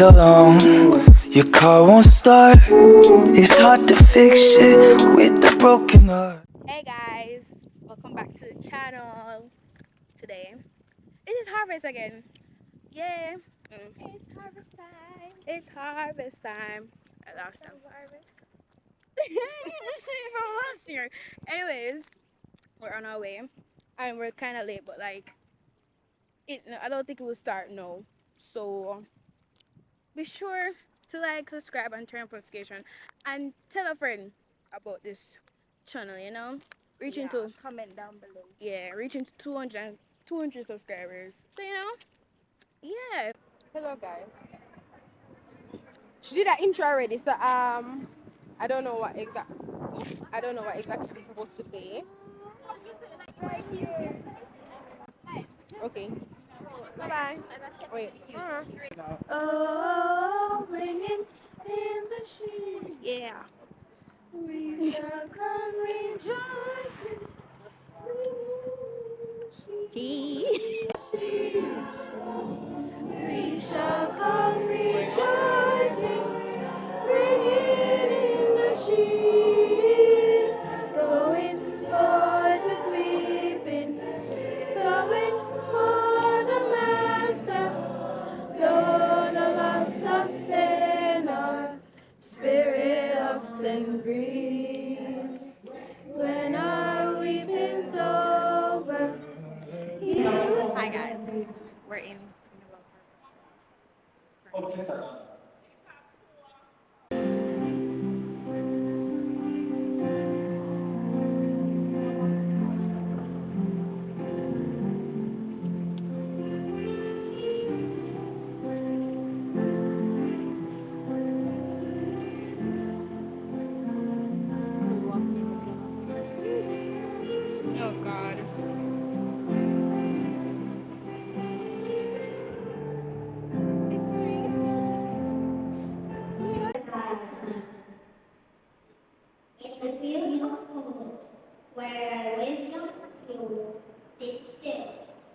days alone. Your car won't start. It's hard to fix it with a broken heart. Hey guys, welcome back to the channel. Today it is harvest again. Yeah. It's harvest time. It's harvest time. Last time. Harvest. You just said it from last year. Anyways, we're on our way and we're kind of late, but like I don't think it will start now. So be sure to like, subscribe, and turn on notification, and tell a friend about this channel. Reaching to Comment down below. reaching to 200 subscribers. So yeah. Hello guys. She did that intro already, so I don't know what exactly I'm supposed to say. Okay. Bye bye. Wait. Oh, bringing in the sheep. Yeah. We shall come rejoicing. We shall come rejoicing, bringing in the sheaves, going forth with weeping, sowing for the Master. Though the loss sustain our spirit often grieves, when our weeping's over. Hi guys, we're in about harvest. Oh God. In the fields of gold, where wisdom's flow did still,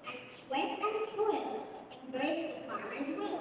and sweat and toil embrace the farmer's will.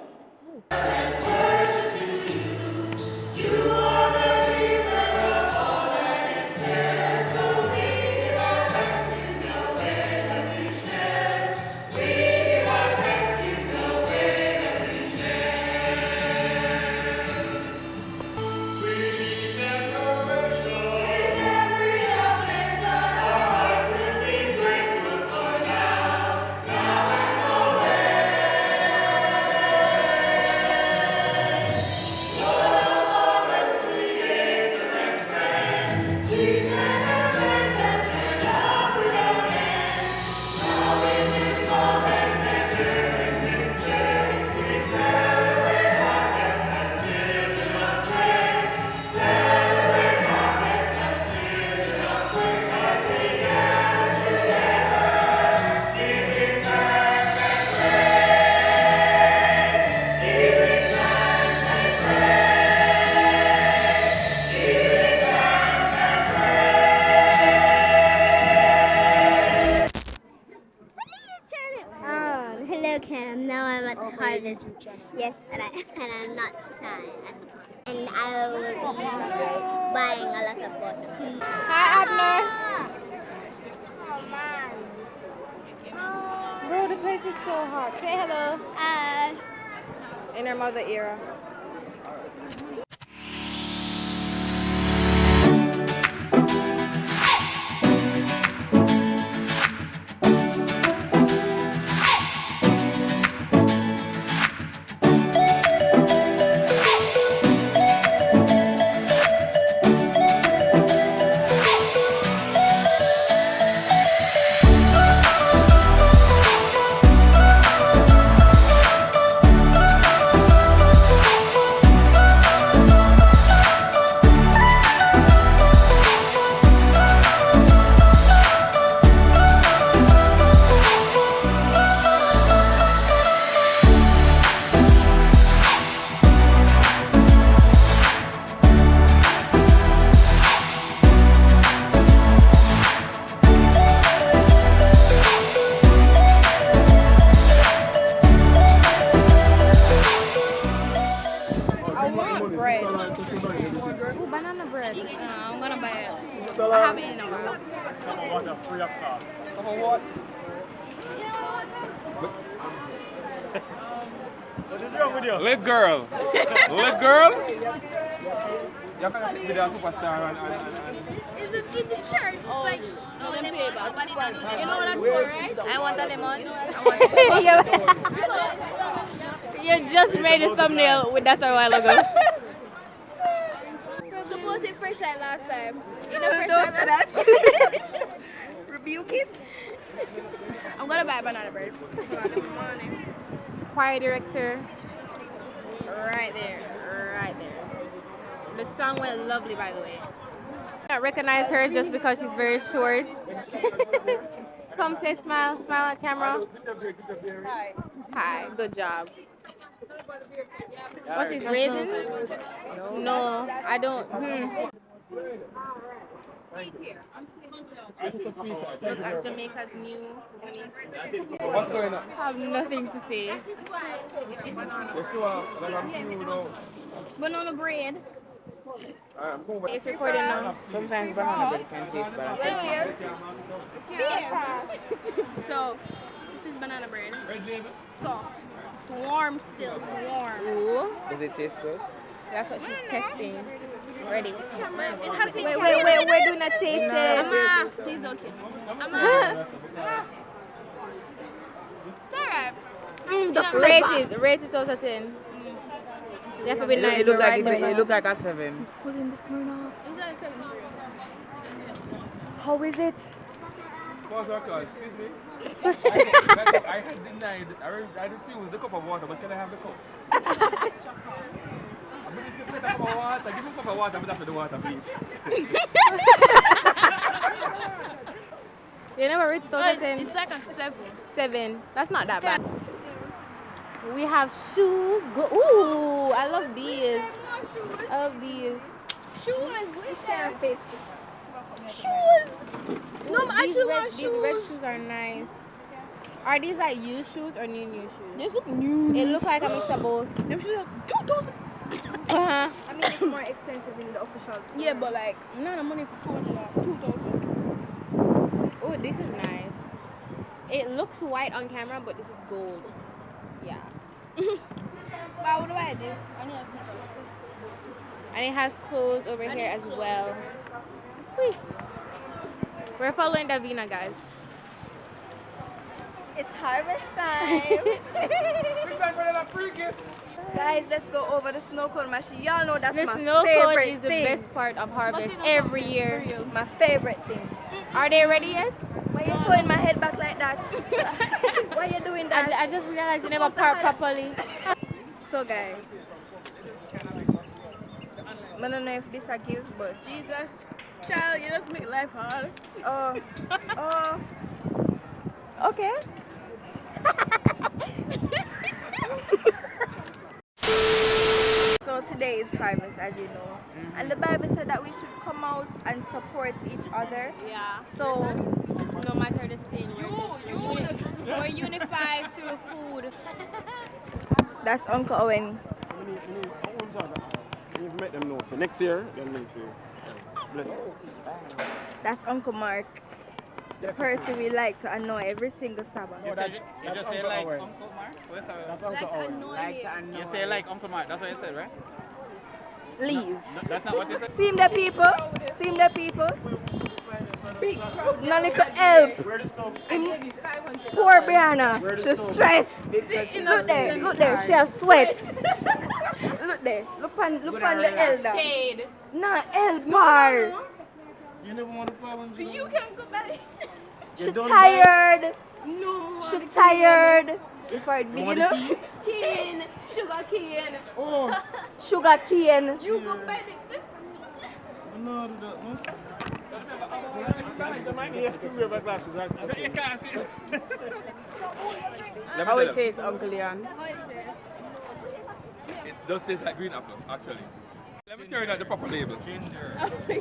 Hello Cam, now I'm at the harvest. Yes, and I'm not shy. And I will be buying a lot of watermelon. Hi Abner. Bro, the place is so hot. Say hello. In her mother era. What is wrong with you? Lit girl. Lit girl? You have to be a superstar In the church, like, no lemon, nobody knows lemon. You know what that's for, right? I want a lemon. You just made a thumbnail with that a while ago. Suppose it fresh like last time. You know fresh like that? Rebuke it. I'm gonna buy banana bread. Money. Choir director. Right there. Right there. The song went lovely, by the way. I don't recognize her just because she's very short. Come say smile. Smile at camera. Hi. Hi. Good job. What's his raisins? No, I don't. Look at Jamaica's new money. What's going on? I have nothing to say. You sure that I'm new now? Banana bread. It's recording now. Sometimes banana bread can taste bad. So, this is banana bread. Soft. It's warm still. It's warm. Ooh, Does it taste good? that's what she's testing. Ready? But it has to Wait, we're doing a taste test. Amma, please don't kill me. Amma. It's alright. Rate it also 10. You have to be nice. It look like right? it look like a 7. It's like 7. How is it? Pause our call, excuse me. I had denied, I refused the cup of water, but can I have the cup? I'm going to give me a cup of water. Give me a cup of water, but after the water, please. You never rate it also 10. It's like a 7. 7. That's not that bad. We have shoes. Ooh, I love these. I love these. Shoes. Shoes. No, I actually want These red shoes. shoes are nice. Are these like used shoes or new shoes? These look new. It looks like a mix of both. Them shoes are 2,000. Uh-huh. I mean, it's more expensive in the official store. Yeah, but like, not the money for 2,000. Oh, this is nice. It looks white on camera, but this is gold. Yeah. Why would I buy this? I need a sneaker. And it has clothes over here as well. Whee. We're following Davina, guys. It's harvest time. Guys, let's go over the snow cone machine. Y'all know that's The my snow cone favorite is the thing. best part of harvest every year. My favorite thing. Are they ready? Yes. Why you showing my head back like that? Why you doing that? I just realized you never park properly. So guys, I don't know if this I give, but Jesus. Child, you just make life hard. oh, okay. So today is harvest, as you know, and the Bible said that we should come out and support each other. Yeah. So No matter the sin, we're unified through food. that's Uncle Owen. You've met them now, so next year, they'll leave you. Bless you. That's Uncle Mark, the person we like to annoy every single Sabbath. You just say like Uncle Mark? That's Uncle Owen. You say like Uncle Mark, that's what you said, right? Leave. No, that's not what you said? See the people. See the people. No little help. Poor Brianna. She's stressed. Look there. She has sweat. Look there. Look on the elder. Shade. Nah, elder. You never want to follow him? You can go back. She tired. No. She tired. Before it begin. Cane. Sugar cane. Oh, Sugar cane. You go back. no, do that, no. How it tastes, Uncle Leon? It does taste like green apple, actually. Let me tell you that the proper label.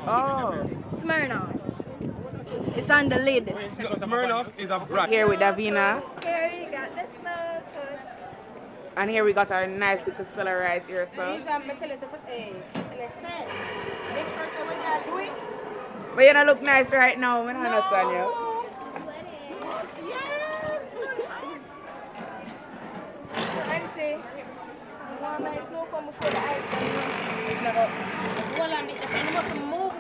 Oh. Smirnoff. It's on the lid. Smirnoff is a brand. Here with Davina. Here you got the snow cone. And here we got our nice little cellar right here, so. Make sure when you do it, But you don't look nice right now. I don't understand you. Fancy. One nice snow come before the ice cream. Well, I'm must move.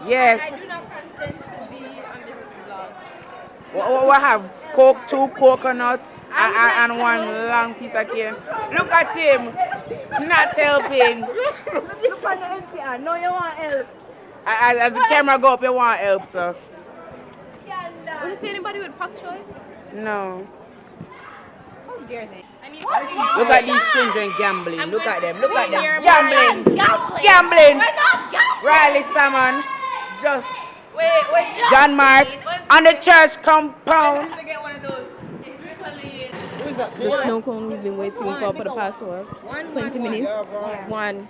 Yes. I do not consent to be on this vlog. We have Coke, 2 coconuts, and 1 long piece of cane. Look at him. Not helping. Look on the empty hand. No, you want help. As the camera go up, you want help, so. Would you see anybody with pak choy? No. How dare they? I need Look at these children gambling. Look at them. Look at them. We're Gambling. Gambling. Riley Salmon. Just wait, John Mark on the church compound. to get one of those. The snow cone we've been waiting for the past 20 minutes. One.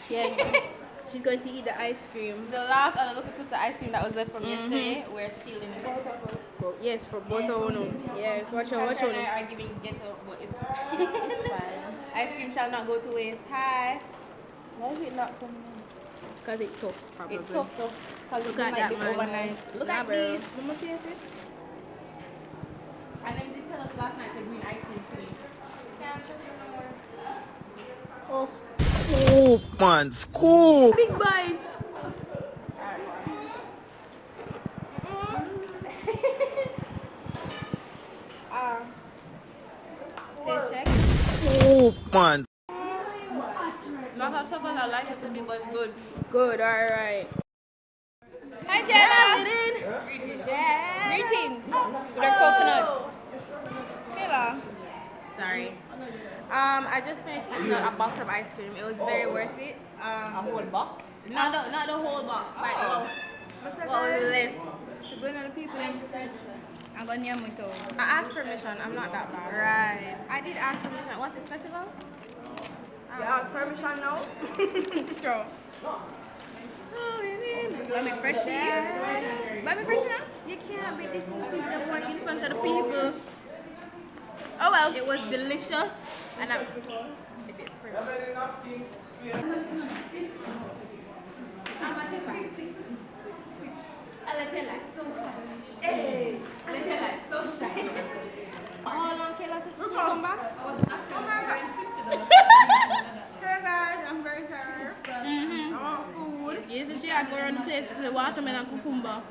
Yes. She's going to eat the ice cream. The last other look at the ice cream that was left from yesterday, we're stealing it. Yes, for both of them. Yes, watch out, watch Hunter and out. I are giving ghetto, but it's fine. Ice cream shall not go to waste. Hi. Why is it not coming in? Because it's tough, probably. It's tough. Because it's Look been at like that, this man. overnight. Look Nah, at bro. these. Let me taste it. And then they tell us last night the green ice cream clean. Can't trust them no more. Scoop, man, scoop. Big bite. Taste check. Scoop, man. Not as tough as I like it to be, but it's good. Good, alright. Hi, Taylor. Greetings. With our coconuts. Taylor. Sorry. I just finished eating a box of ice cream. It was very worth it. A whole box? Not the whole box. Like, what was left? I'm going to name it all. I asked permission. I'm not that bad. Right. I did ask permission. What's this festival? You have permission now? Sure. Buy me fresh here. Buy me fresh now? You can't be dissing people that work in front of the people. Oh well. It was delicious. And I'm a bit fresh. Hold on, Kayla, so she's come back. Hey guys, I'm very tired. Yes, so she had to go around the place for the watermelon cucumber.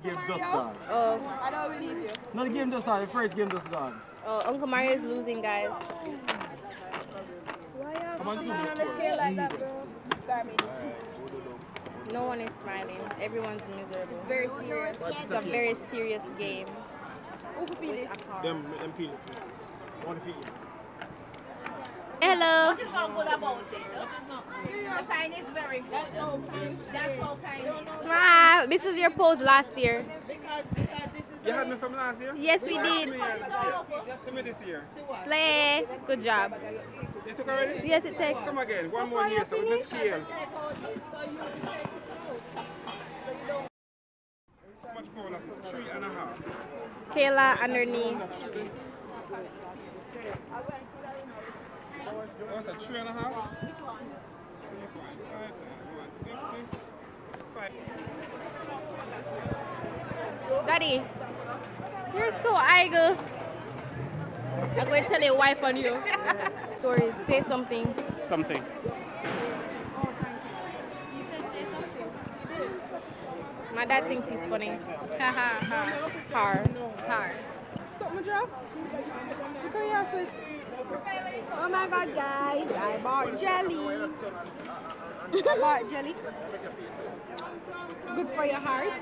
Game just gone. Oh, I don't believe you. No, the game just gone. The first game just gone. oh, Uncle Mario is losing, guys. Come on, No one is smiling. Everyone's miserable. Very serious. It's a very serious game. Them peel it. One feet. Hello. What is not good about it? The pine is very good. That's how pine is. Smile. This is your pose last year. You had me from last year? Yes, we did. See me this year. Slay. Good job. You took already? Yes, it takes. Come again. One more year, so with the scale. How much pound that is? 3.5. Kayla underneath. What's that? 3.5? 5. Daddy, you're so idle. I'm going to tell your wife on you. Sorry, say something. Something. You said say something. You did. My dad thinks he's funny. Ha ha ha. Har. Hard. Oh my god, guys, I bought jelly. I bought jelly. Good for your heart.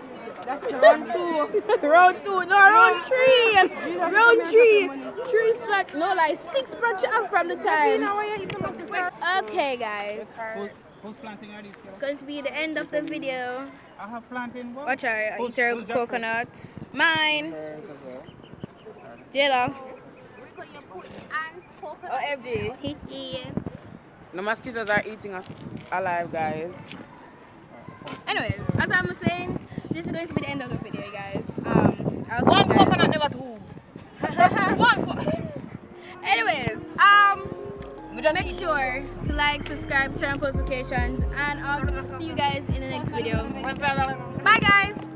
That's just round 2. Round 2. No, round 3. Round 3. 3 splat. No, like 6 splat from the time. Okay, guys. Who's planting are these? It's going to be the end of the video. I have planting. What? Watch out. Eat your coconuts. Mine. Jayla. OMG. The mosquitoes are eating us alive, guys. Anyways, as I was saying, this is going to be the end of the video, guys. I'll see you guys. never two. Anyways, Make sure to like, subscribe, turn on post notifications, and I'll see you guys in the next video. Bye guys!